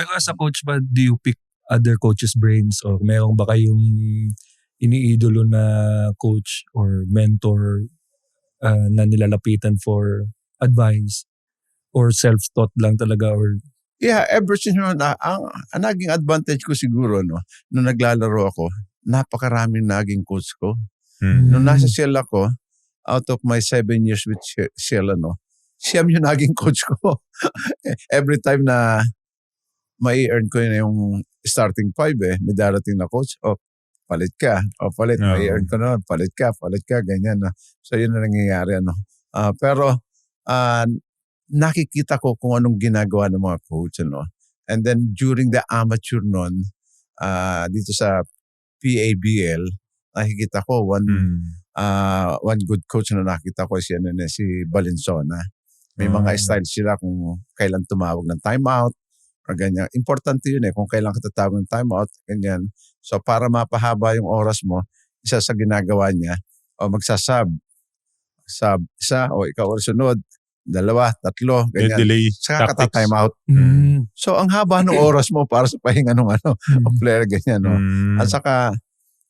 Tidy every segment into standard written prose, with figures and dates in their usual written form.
Pero as a coach ba, do you pick other coaches' brains or meron ba kayong iniidolo na coach or mentor na nilalapitan for advice or self-taught lang talaga or Yeah, ever since noon, ang naging advantage ko siguro, no, nung naglalaro ako, napakaraming naging coach ko. Nung nasa Shell ako, out of my 7 years with Shell, siyam yung naging coach ko. Every time na may earn ko yun yung starting 5 may darating na coach, palit ka, palit, may earn ko na, palit ka, ganyan. So yun na nangyayari. Pero nakikita ko kung anong ginagawa ng mga coach. And then during the amateur noon, dito sa PABL, nakikita ko one good coach na nakita ko si Valenzuela. May mga style sila kung kailan tumawag ng timeout or ganyan. Importante yun kung kailan ka tatawag ng timeout, ganyan. So para mapahaba yung oras mo, isa sa ginagawa niya, magsasab. Sub, isa o ikaw ulit sunod, 2, 3, ganyan. Delay saka kata-time out. So ang haba ng oras mo para sa pahinga ng player, ganyan. At saka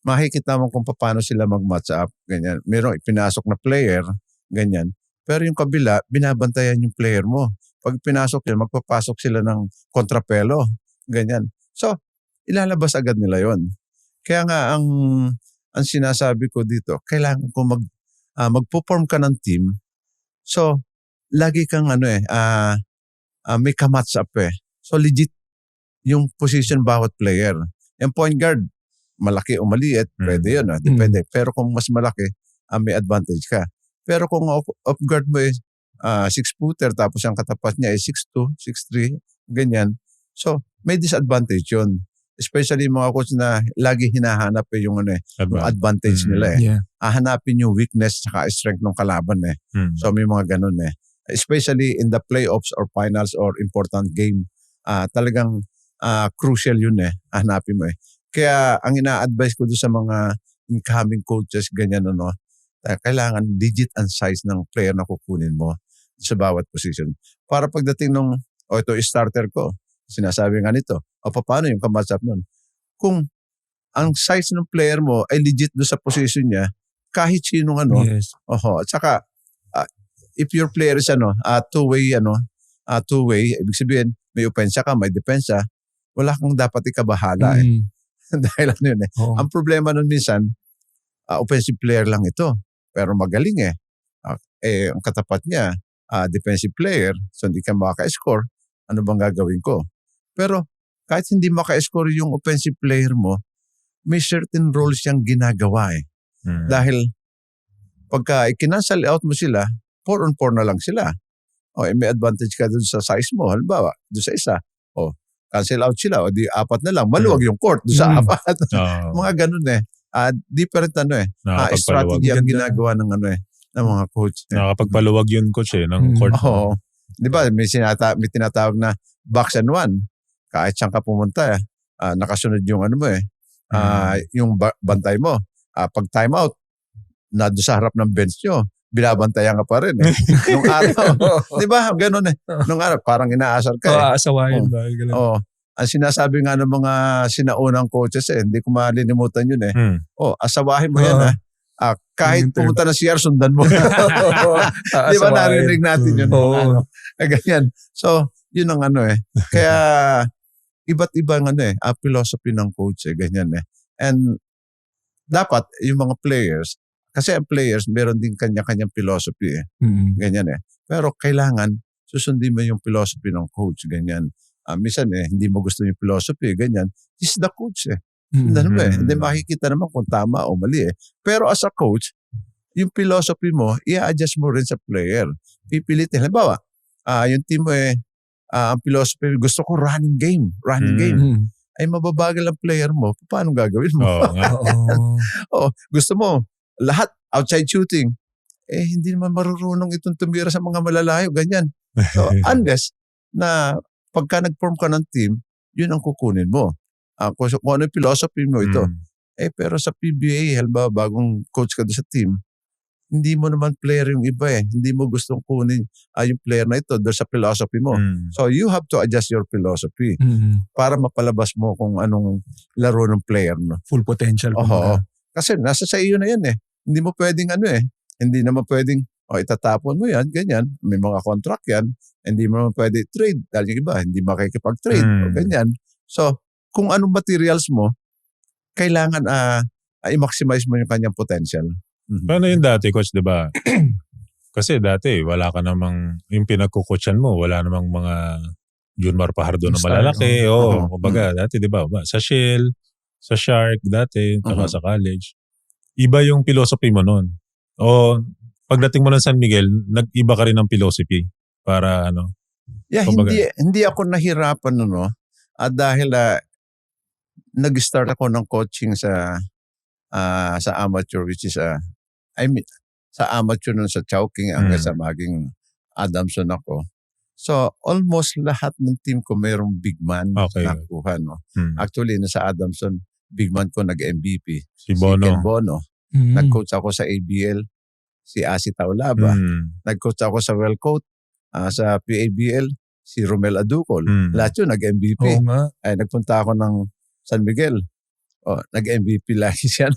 makikita mo kung paano sila mag-match up, ganyan. Merong ipinasok na player, ganyan. Pero yung kabila, binabantayan yung player mo. Pag pinasok yun, magpapasok sila ng kontrapelo, ganyan. So, ilalabas agad nila yon. Kaya nga ang sinasabi ko dito, kailangan ko mag-perform ka ng team. So, lagi kang may ka-match up So, legit yung position bawat player. Yung point guard, malaki o maliit, pwede yun. Depende. Pero kung mas malaki, may advantage ka. Pero kung off guard mo 6-footer, tapos ang katapat niya 6'2", 6'3", ganyan. So, may disadvantage yun. Especially mga coach na lagi hinahanap yung advantage nila Yeah. Hahanapin yung weakness saka strength ng kalaban So may mga ganun Especially in the playoffs or finals or important game, talagang crucial yun hanapin mo Kaya ang ina-advise ko doon sa mga incoming coaches, ganyan kailangan legit ang size ng player na kukunin mo sa bawat position. Para pagdating nung, ito starter ko, sinasabi nga nito, paano yung ka-match up nun? Kung ang size ng player mo ay legit doon sa position niya, kahit sinong Yes. At saka, if your player is two-way, ibig sabihin, may opensa ka, may depensa, wala kang dapat ikabahala Dahil Ang problema nun minsan, offensive player lang ito, pero magaling ang katapat niya, defensive player, so hindi ka makaka-score, ano bang gagawin ko? Pero kahit hindi maka-score yung offensive player mo, may certain roles siyang ginagawa Dahil pagka i-cancel out mo sila, 4-on-4 na lang sila. May advantage ka dun sa size mo. Halimbawa, dun sa isa, cancel out sila, o di 4 na lang, maluwag yung court dun sa 4. Mga ganun different strategy ang ginagawa ng ng mga coach. Nakakapagpaluwag yun, coach ng court. Di ba, may tinatawag na box and one. Kahit saan ka pumunta, nakasunod yung yung bantay mo. Pag time out, na doon sa harap ng bench nyo, binabantayan ka pa rin Nung araw. Di ba? Ganun Nung araw, parang inaasar ka Aasawahin ba? Ang sinasabi nga ng mga sinaunang coaches hindi ko malilimutan yun asawahin mo yan kahit pumunta na CR, sundan mo. Di ba narinig natin yun? Ganyan. So, yun ang Kaya, iba't ibang philosophy ng coach ganyan And, dapat, yung mga players, kasi ang players, meron din kanya-kanyang philosophy ganyan Pero kailangan, susundin mo yung philosophy ng coach, ganyan. Minsan hindi mo gusto yung philosophy, ganyan. This is the coach Hindi makikita naman kung tama o mali Pero as a coach, yung philosophy mo, i-adjust mo rin sa player. Pipilitin. Halimbawa, yung team mo ang philosophy, gusto ko running game. Ay mababagal ang player mo, paano gagawin mo? Gusto mo, lahat outside shooting. Hindi naman marurunong itong tumira sa mga malalayo, ganyan. So, unless na pagka nag-form ka ng team, yun ang kukunin mo. Kung ano yung philosophy mo ito. Pero sa PBA, halimbawa, bagong coach ka doon sa team, hindi mo naman player yung iba eh. Hindi mo gustong kunin yung player na ito doon sa philosophy mo. So you have to adjust your philosophy para mapalabas mo kung anong laro ng player. No? Full potential. Kasi nasa sa iyo na yan eh. Hindi mo pwedeng hindi naman pwedeng itatapon mo yan, ganyan. May mga contract yan. Hindi mo naman pwede trade. Dahil yung iba, hindi makikipag-trade o ganyan. So, kung anong materials mo, kailangan i-maximize mo yung kanyang potential. Paano yung dati, coach, di ba? Kasi dati, wala ka namang, yung pinagkukutsyan mo, wala namang mga Junmar Fajardo na malalaki. Kumbaga, dati, di ba? Sa Shell, sa Shark, dati, sa college. Iba yung philosophy mo nun. O, pagdating mo ng San Miguel, nag-iba ka rin ng philosophy para hindi ako nahirapan dahil nag-start ako ng coaching sa amateur, which is sa amateur nun sa Chowking hanggang sa maging Adamson ako. So almost lahat ng team ko mayroong big man nakuha. Actually sa Adamson, big man ko nag-MVP. Si Bono. Ken Bono. Nag-coach ako sa ABL. Si Asi Taulaba. Nag-coach ako sa Wellcoat. Sa PABL, si Romel Aducol. Lahat yun nag-MVP. Nagpunta ako ng San Miguel. Nag-MVP lagi siya.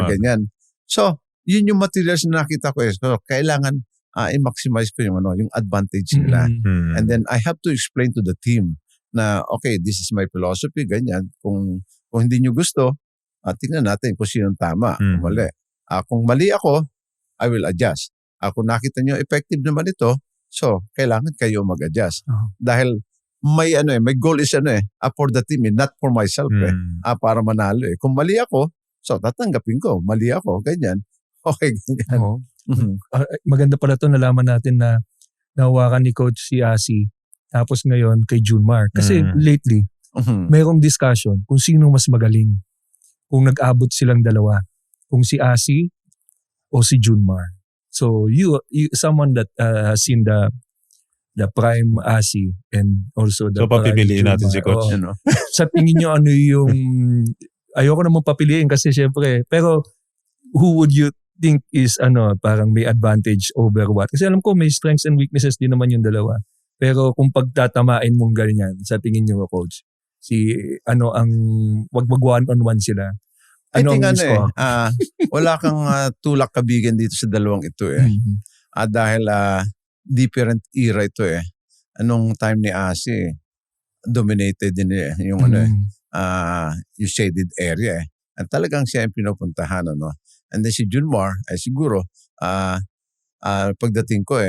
Ganyan. So, yun yung materials na nakita ko. So, kailangan i-maximize ko yung advantage nila. And then, I have to explain to the team na, okay, this is my philosophy, ganyan. Kung hindi nyo gusto, tingnan natin kung sinong tama. Kung mali. Kung mali ako, I will adjust. Kung nakita nyo effective naman ito, so kailangan kayo mag-adjust. Dahil may goal is for the team, not for myself para manalo Kung mali ako, so tatanggapin ko. Mali ako, ganyan. Okay, ganyan. Maganda pala ito, nalaman natin na nahawakan ni Coach si Asi, tapos ngayon kay Junmar. Kasi lately, mayroong discussion kung sino mas magaling. Kung nag-abot silang dalawa. Kung si Asi o si Junmar. So you someone that has seen the prime Asi and also the papipiliin natin si Coach. Sa tingin nyo ano yung, ayoko naman papiliin kasi syempre, pero who would you think is parang may advantage over what? Kasi alam ko may strengths and weaknesses din naman yung dalawa. Pero kung pagtatamain mong ganyan, sa tingin nyo Coach, ang wag mag-one-on-one sila. I think wala kang tulak kabigan dito sa dalawang ito dahil different era ito Anong time ni Asi, dominated din yung yung shaded area At talagang siya yung pinupuntahan And then si Junmar ay siguro pagdating ko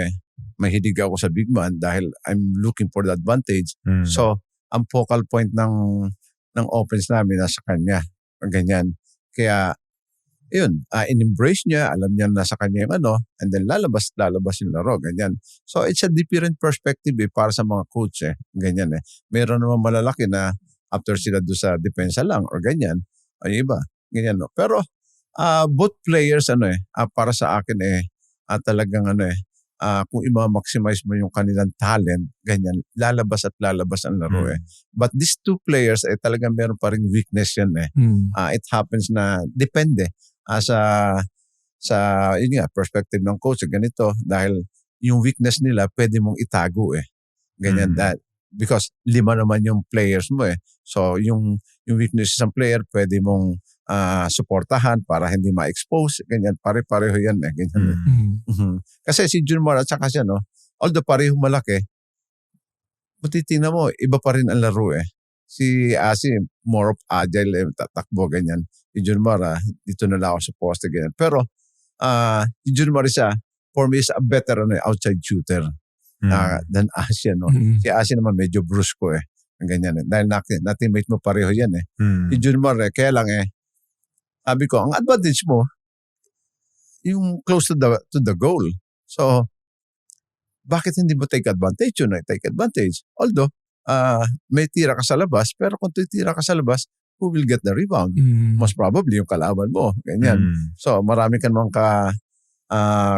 mahilig ako sa big man dahil I'm looking for the advantage. So ang focal point ng offense namin nasa kanya. Ganyan. Kaya, yun, in-embrace niya, alam niya nasa kanya yung and then lalabas yung laro, ganyan. So, it's a different perspective para sa mga coach ganyan Meron naman malalaki na after sila doon sa depensa lang or ganyan, ay iba, ganyan Pero, both players, para sa akin talagang kung i-maximize mo yung kanilang talent, ganyan, lalabas ang laro But these two players talagang meron pa ring weakness yan It happens na depende sa yun nga, perspective ng coach ganito dahil yung weakness nila pwede mong itago Ganyan because 5 naman yung players mo So yung weakness ng player pwede mong suportahan para hindi ma-expose. Ganyan, pare-pareho yan ganyan Kasi si Junmar at saka siya, although pareho malaki, matitingnan mo, iba pa rin ang laro Si Asi, more of agile, tatakbo, ganyan. Si Junmar, dito na lang ako sa poste, ganyan. Pero, si Junmar for me is a better outside shooter than Asi, Si Asi naman medyo brusko ganyan Dahil na-teammate mo pareho yan Si Junmar, kaya lang sabi ko, ang advantage mo, yung close to the goal. So, bakit hindi mo take advantage yun? Take advantage. Although, may tira ka sa labas, pero kung tira ka sa labas, who will get the rebound? Most probably yung kalaban mo. Ganyan. So, marami ka namang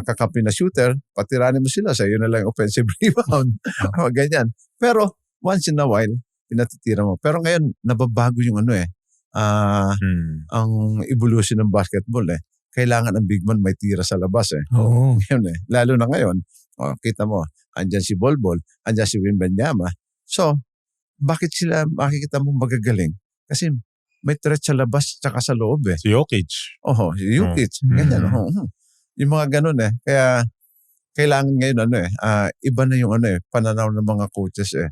kakampi na shooter, patiranin mo sila, sa iyo na lang yung offensive rebound. Ganyan. Pero, once in a while, pinatitira mo. Pero ngayon, nababago yung ang evolution ng basketball kailangan ang big man may tira sa labas eh. Oo. Yun eh. Lalo na ngayon, kita mo, andyan si Bolbol, andyan si Wembanyama. So, bakit sila makikita mo magagaling? Kasi may threat sa labas tsaka sa loob eh. Si Jokic. Si Jokic. Ganyan. Yung mga ganun eh. Kaya, kailangan ngayon iba na yung pananaw ng mga coaches eh.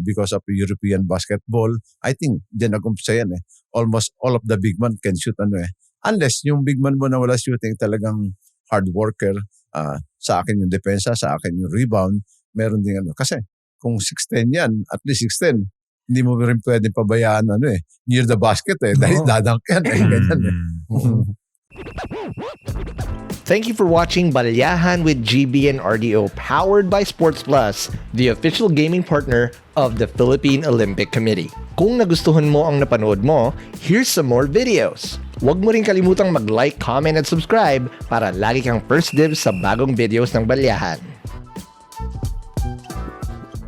Because of European basketball, I think dyan nag-umpisa yan eh. Almost all of the big man can shoot Unless yung big man mo na wala shooting talagang hard worker, sa akin yung depensa, sa akin yung rebound, meron din Kasi kung 6'10 yan, at least 6'10, hindi mo rin pwedeng pabayaan near the basket eh. Dahil dadunk yan eh. Ganyan eh. Thank you for watching Balyahan with GB and RDO, powered by Sports Plus, the official gaming partner of the Philippine Olympic Committee. Kung nagustuhan mo ang napanood mo, here's some more videos. Huwag mo rin kalimutang mag-like, comment at subscribe para lagi kang first dibs sa bagong videos ng Balyahan.